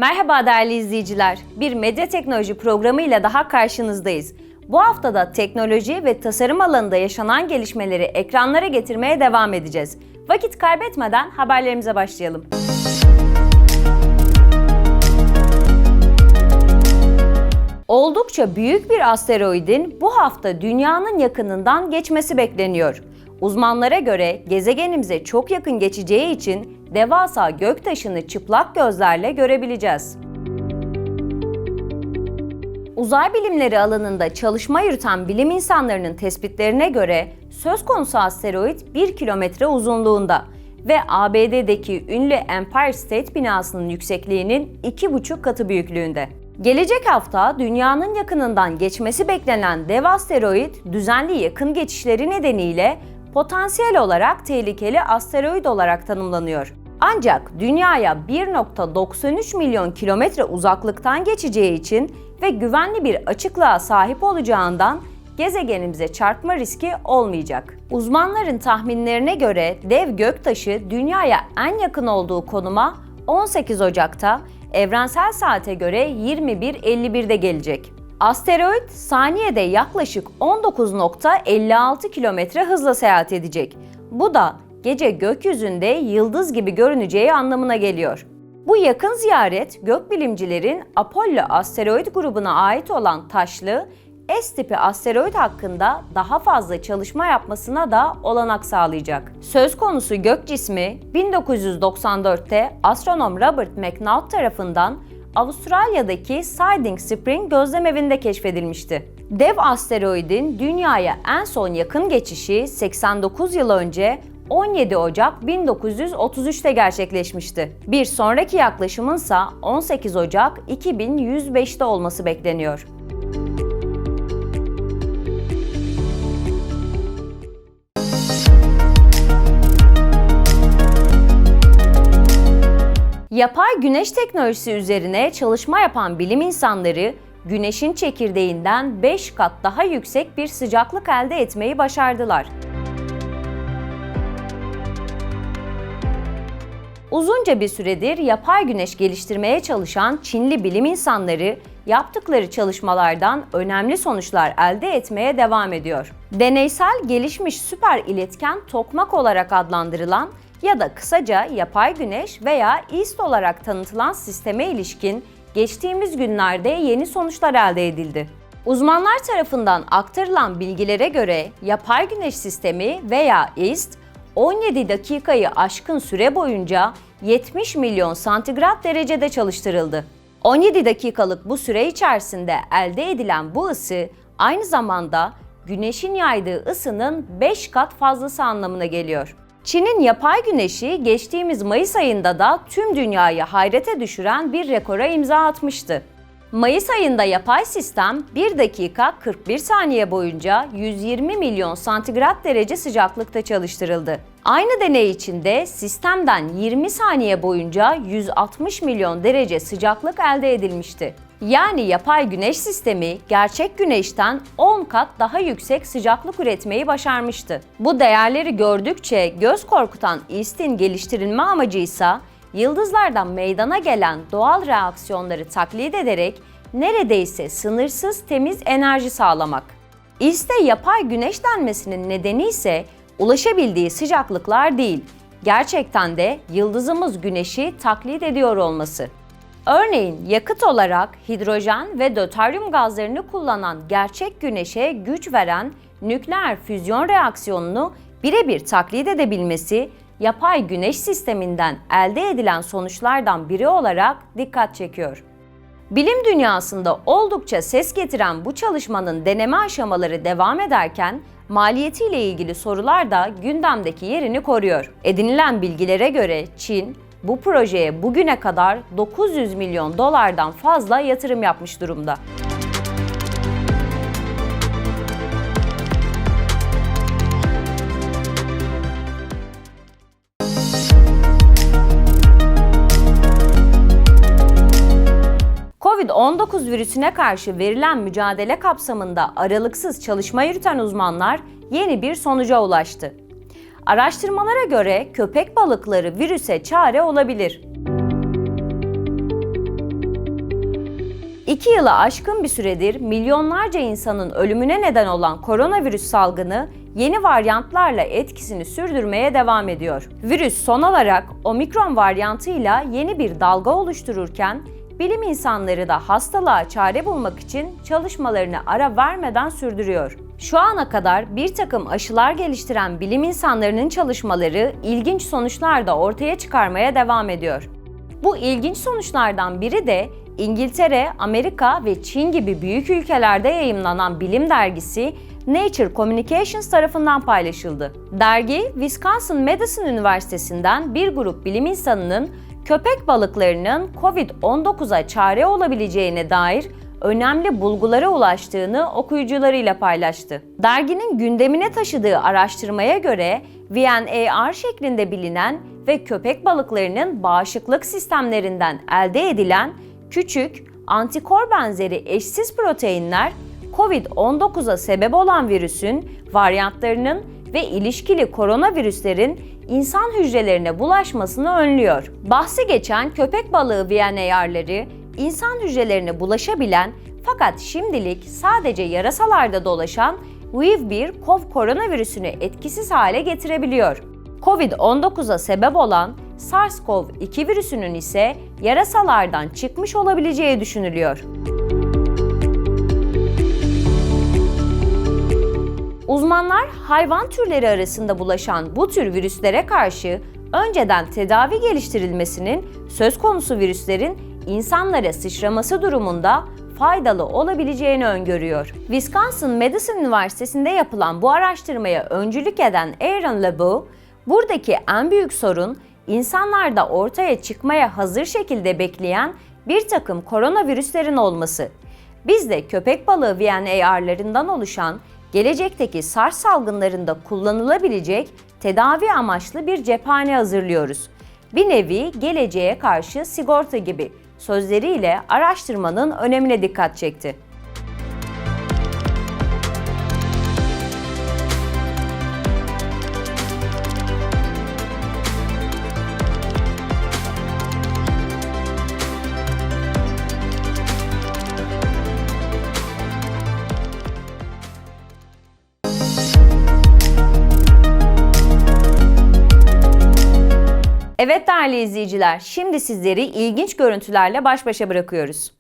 Merhaba değerli izleyiciler. Bir medya teknoloji programı ile daha karşınızdayız. Bu hafta da teknoloji ve tasarım alanında yaşanan gelişmeleri ekranlara getirmeye devam edeceğiz. Vakit kaybetmeden haberlerimize başlayalım. Oldukça büyük bir asteroidin bu hafta Dünya'nın yakınından geçmesi bekleniyor. Uzmanlara göre gezegenimize çok yakın geçeceği için devasa göktaşını çıplak gözlerle görebileceğiz. Uzay bilimleri alanında çalışma yürüten bilim insanlarının tespitlerine göre söz konusu asteroid 1 kilometre uzunluğunda ve ABD'deki ünlü Empire State binasının yüksekliğinin 2,5 katı büyüklüğünde. Gelecek hafta Dünya'nın yakınından geçmesi beklenen dev asteroid, düzenli yakın geçişleri nedeniyle potansiyel olarak tehlikeli asteroid olarak tanımlanıyor. Ancak Dünya'ya 1,93 milyon kilometre uzaklıktan geçeceği için ve güvenli bir açıklığa sahip olacağından gezegenimize çarpma riski olmayacak. Uzmanların tahminlerine göre dev göktaşı Dünya'ya en yakın olduğu konuma 18 Ocak'ta evrensel saate göre 21:51'de gelecek. Asteroid saniyede yaklaşık 19,56 kilometre hızla seyahat edecek. Bu da gece gökyüzünde yıldız gibi görüneceği anlamına geliyor. Bu yakın ziyaret gökbilimcilerin Apollo asteroid grubuna ait olan taşlı S tipi asteroid hakkında daha fazla çalışma yapmasına da olanak sağlayacak. Söz konusu gök cismi 1994'te astronom Robert McNaught tarafından Avustralya'daki Siding Spring gözlemevinde keşfedilmişti. Dev asteroidin Dünya'ya en son yakın geçişi 89 yıl önce 17 Ocak 1933'te gerçekleşmişti. Bir sonraki yaklaşımınsa 18 Ocak 2105'te olması bekleniyor. Yapay güneş teknolojisi üzerine çalışma yapan bilim insanları, güneşin çekirdeğinden 5 kat daha yüksek bir sıcaklık elde etmeyi başardılar. Uzunca bir süredir yapay güneş geliştirmeye çalışan Çinli bilim insanları, yaptıkları çalışmalardan önemli sonuçlar elde etmeye devam ediyor. Deneysel gelişmiş süper iletken tokmak olarak adlandırılan ya da kısaca yapay güneş veya EAST olarak tanıtılan sisteme ilişkin geçtiğimiz günlerde yeni sonuçlar elde edildi. Uzmanlar tarafından aktarılan bilgilere göre yapay güneş sistemi veya EAST, 17 dakikayı aşkın süre boyunca 70 milyon santigrat derecede çalıştırıldı. 17 dakikalık bu süre içerisinde elde edilen bu ısı aynı zamanda güneşin yaydığı ısının 5 kat fazlası anlamına geliyor. Çin'in yapay güneşi geçtiğimiz Mayıs ayında da tüm dünyayı hayrete düşüren bir rekora imza atmıştı. Mayıs ayında yapay sistem 1 dakika 41 saniye boyunca 120 milyon santigrat derece sıcaklıkta çalıştırıldı. Aynı deney içinde sistemden 20 saniye boyunca 160 milyon derece sıcaklık elde edilmişti. Yani yapay güneş sistemi gerçek güneşten 10 kat daha yüksek sıcaklık üretmeyi başarmıştı. Bu değerleri gördükçe göz korkutan EAST'in geliştirilme amacıysa yıldızlardan meydana gelen doğal reaksiyonları taklit ederek neredeyse sınırsız temiz enerji sağlamak. EAST'e yapay güneş denmesinin nedeni ise ulaşabildiği sıcaklıklar değil, gerçekten de yıldızımız güneşi taklit ediyor olması. Örneğin yakıt olarak hidrojen ve döteryum gazlarını kullanan gerçek güneşe güç veren nükleer füzyon reaksiyonunu birebir taklit edebilmesi, yapay güneş sisteminden elde edilen sonuçlardan biri olarak dikkat çekiyor. Bilim dünyasında oldukça ses getiren bu çalışmanın deneme aşamaları devam ederken, maliyetiyle ilgili sorular da gündemdeki yerini koruyor. Edinilen bilgilere göre Çin, bu projeye bugüne kadar 900 milyon dolardan fazla yatırım yapmış durumda. Covid-19 virüsüne karşı verilen mücadele kapsamında aralıksız çalışma yürüten uzmanlar yeni bir sonuca ulaştı. Araştırmalara göre köpek balıkları virüse çare olabilir. 2 yılı aşkın bir süredir milyonlarca insanın ölümüne neden olan koronavirüs salgını yeni varyantlarla etkisini sürdürmeye devam ediyor. Virüs son olarak omikron varyantıyla yeni bir dalga oluştururken bilim insanları da hastalığa çare bulmak için çalışmalarını ara vermeden sürdürüyor. Şu ana kadar bir takım aşılar geliştiren bilim insanlarının çalışmaları ilginç sonuçlar da ortaya çıkarmaya devam ediyor. Bu ilginç sonuçlardan biri de İngiltere, Amerika ve Çin gibi büyük ülkelerde yayımlanan bilim dergisi Nature Communications tarafından paylaşıldı. Dergi, Wisconsin Madison Üniversitesi'nden bir grup bilim insanının köpek balıklarının COVID-19'a çare olabileceğine dair önemli bulgulara ulaştığını okuyucularıyla paylaştı. Derginin gündemine taşıdığı araştırmaya göre VNAR şeklinde bilinen ve köpek balıklarının bağışıklık sistemlerinden elde edilen küçük, antikor benzeri eşsiz proteinler COVID-19'a sebep olan virüsün varyantlarının ve ilişkili koronavirüslerin insan hücrelerine bulaşmasını önlüyor. Bahsi geçen köpek balığı VNAR'ları insan hücrelerine bulaşabilen fakat şimdilik sadece yarasalarda dolaşan Viv1 koronavirüsünü etkisiz hale getirebiliyor. COVID-19'a sebep olan SARS-CoV-2 virüsünün ise yarasalardan çıkmış olabileceği düşünülüyor. Uzmanlar hayvan türleri arasında bulaşan bu tür virüslere karşı önceden tedavi geliştirilmesinin söz konusu virüslerin insanlara sıçraması durumunda faydalı olabileceğini öngörüyor. Wisconsin Madison Üniversitesi'nde yapılan bu araştırmaya öncülük eden Aaron LeBeau, buradaki en büyük sorun insanlarda ortaya çıkmaya hazır şekilde bekleyen bir takım koronavirüslerin olması. Biz de köpek balığı VNAR'larından oluşan gelecekteki SARS salgınlarında kullanılabilecek tedavi amaçlı bir cephane hazırlıyoruz. Bir nevi geleceğe karşı sigorta gibi sözleriyle araştırmanın önemine dikkat çekti. Evet değerli izleyiciler, şimdi sizleri ilginç görüntülerle baş başa bırakıyoruz.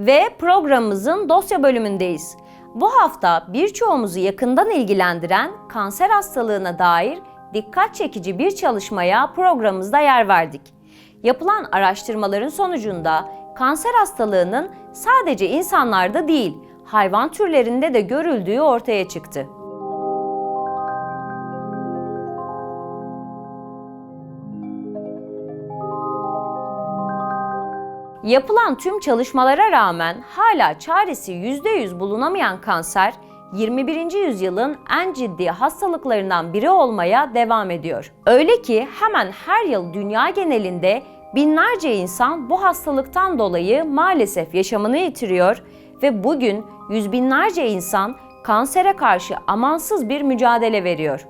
Ve programımızın dosya bölümündeyiz. Bu hafta birçoğumuzu yakından ilgilendiren kanser hastalığına dair dikkat çekici bir çalışmaya programımızda yer verdik. Yapılan araştırmaların sonucunda kanser hastalığının sadece insanlarda değil, hayvan türlerinde de görüldüğü ortaya çıktı. Yapılan tüm çalışmalara rağmen hala çaresi %100 bulunamayan kanser, 21. yüzyılın en ciddi hastalıklarından biri olmaya devam ediyor. Öyle ki hemen her yıl dünya genelinde binlerce insan bu hastalıktan dolayı maalesef yaşamını yitiriyor ve bugün yüz binlerce insan kansere karşı amansız bir mücadele veriyor.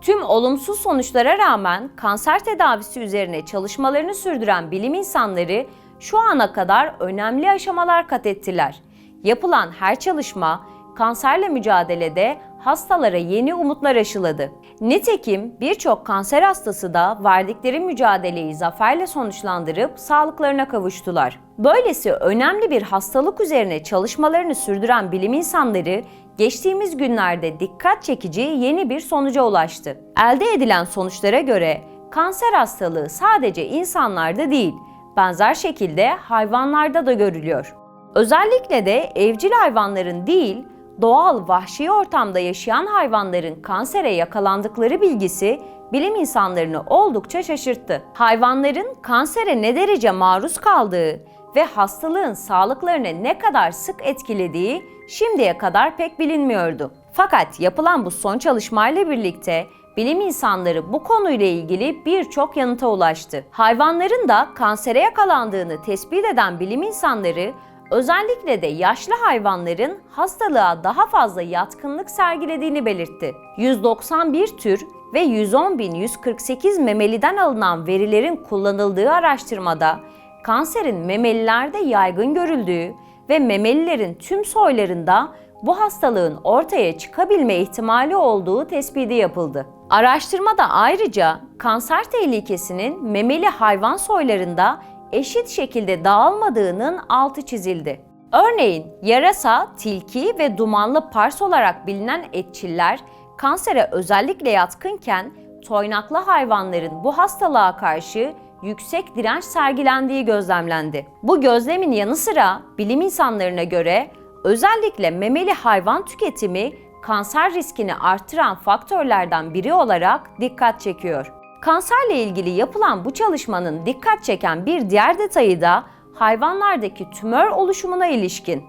Tüm olumsuz sonuçlara rağmen kanser tedavisi üzerine çalışmalarını sürdüren bilim insanları şu ana kadar önemli aşamalar kat ettiler. Yapılan her çalışma kanserle mücadelede hastalara yeni umutlar aşıladı. Nitekim birçok kanser hastası da verdikleri mücadeleyi zaferle sonuçlandırıp sağlıklarına kavuştular. Böylesi önemli bir hastalık üzerine çalışmalarını sürdüren bilim insanları geçtiğimiz günlerde dikkat çekici yeni bir sonuca ulaştı. Elde edilen sonuçlara göre kanser hastalığı sadece insanlarda değil, benzer şekilde hayvanlarda da görülüyor. Özellikle de evcil hayvanların değil, doğal vahşi ortamda yaşayan hayvanların kansere yakalandıkları bilgisi bilim insanlarını oldukça şaşırttı. Hayvanların kansere ne derece maruz kaldığı ve hastalığın sağlıklarını ne kadar sık etkilediği şimdiye kadar pek bilinmiyordu. Fakat yapılan bu son çalışmayla birlikte bilim insanları bu konuyla ilgili birçok yanıta ulaştı. Hayvanların da kansere yakalandığını tespit eden bilim insanları özellikle de yaşlı hayvanların hastalığa daha fazla yatkınlık sergilediğini belirtti. 191 tür ve 110.148 memeliden alınan verilerin kullanıldığı araştırmada kanserin memelilerde yaygın görüldüğü ve memelilerin tüm soylarında bu hastalığın ortaya çıkabilme ihtimali olduğu tespiti yapıldı. Araştırmada ayrıca kanser tehlikesinin memeli hayvan soylarında eşit şekilde dağılmadığının altı çizildi. Örneğin yarasa, tilki ve dumanlı pars olarak bilinen etçiller kansere özellikle yatkınken toynaklı hayvanların bu hastalığa karşı yüksek direnç sergilendiği gözlemlendi. Bu gözlemin yanı sıra bilim insanlarına göre özellikle memeli hayvan tüketimi kanser riskini artıran faktörlerden biri olarak dikkat çekiyor. Kanserle ilgili yapılan bu çalışmanın dikkat çeken bir diğer detayı da hayvanlardaki tümör oluşumuna ilişkin.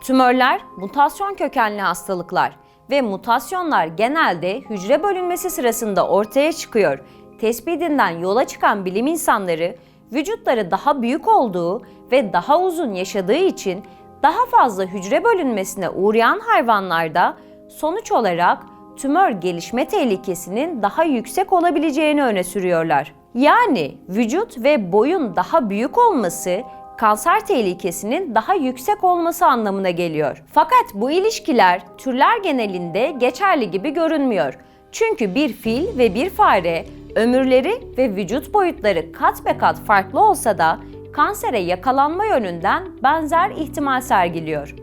Tümörler mutasyon kökenli hastalıklar ve mutasyonlar genelde hücre bölünmesi sırasında ortaya çıkıyor. Tespitinden yola çıkan bilim insanları vücutları daha büyük olduğu ve daha uzun yaşadığı için daha fazla hücre bölünmesine uğrayan hayvanlarda sonuç olarak tümör gelişme tehlikesinin daha yüksek olabileceğini öne sürüyorlar. Yani vücut ve boyun daha büyük olması kanser tehlikesinin daha yüksek olması anlamına geliyor. Fakat bu ilişkiler türler genelinde geçerli gibi görünmüyor. Çünkü bir fil ve bir fare ömürleri ve vücut boyutları kat be kat farklı olsa da kansere yakalanma yönünden benzer ihtimal sergiliyor.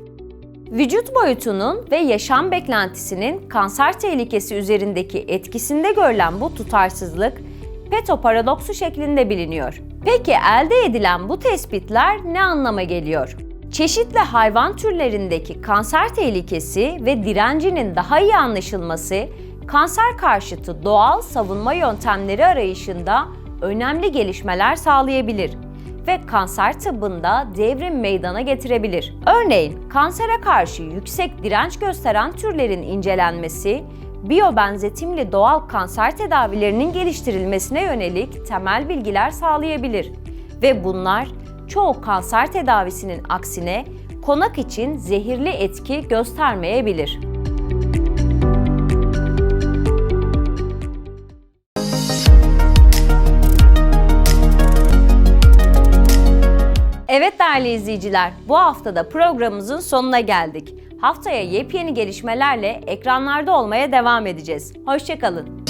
Vücut boyutunun ve yaşam beklentisinin kanser tehlikesi üzerindeki etkisinde görülen bu tutarsızlık Pareto paradoksu şeklinde biliniyor. Peki elde edilen bu tespitler ne anlama geliyor? Çeşitli hayvan türlerindeki kanser tehlikesi ve direncinin daha iyi anlaşılması, kanser karşıtı doğal savunma yöntemleri arayışında önemli gelişmeler sağlayabilir ve kanser tıbbında devrim meydana getirebilir. Örneğin kansere karşı yüksek direnç gösteren türlerin incelenmesi, biyobenzetimli doğal kanser tedavilerinin geliştirilmesine yönelik temel bilgiler sağlayabilir ve bunlar çoğu kanser tedavisinin aksine konak için zehirli etki göstermeyebilir. Evet değerli izleyiciler, bu haftada programımızın sonuna geldik. Haftaya yepyeni gelişmelerle ekranlarda olmaya devam edeceğiz. Hoşça kalın.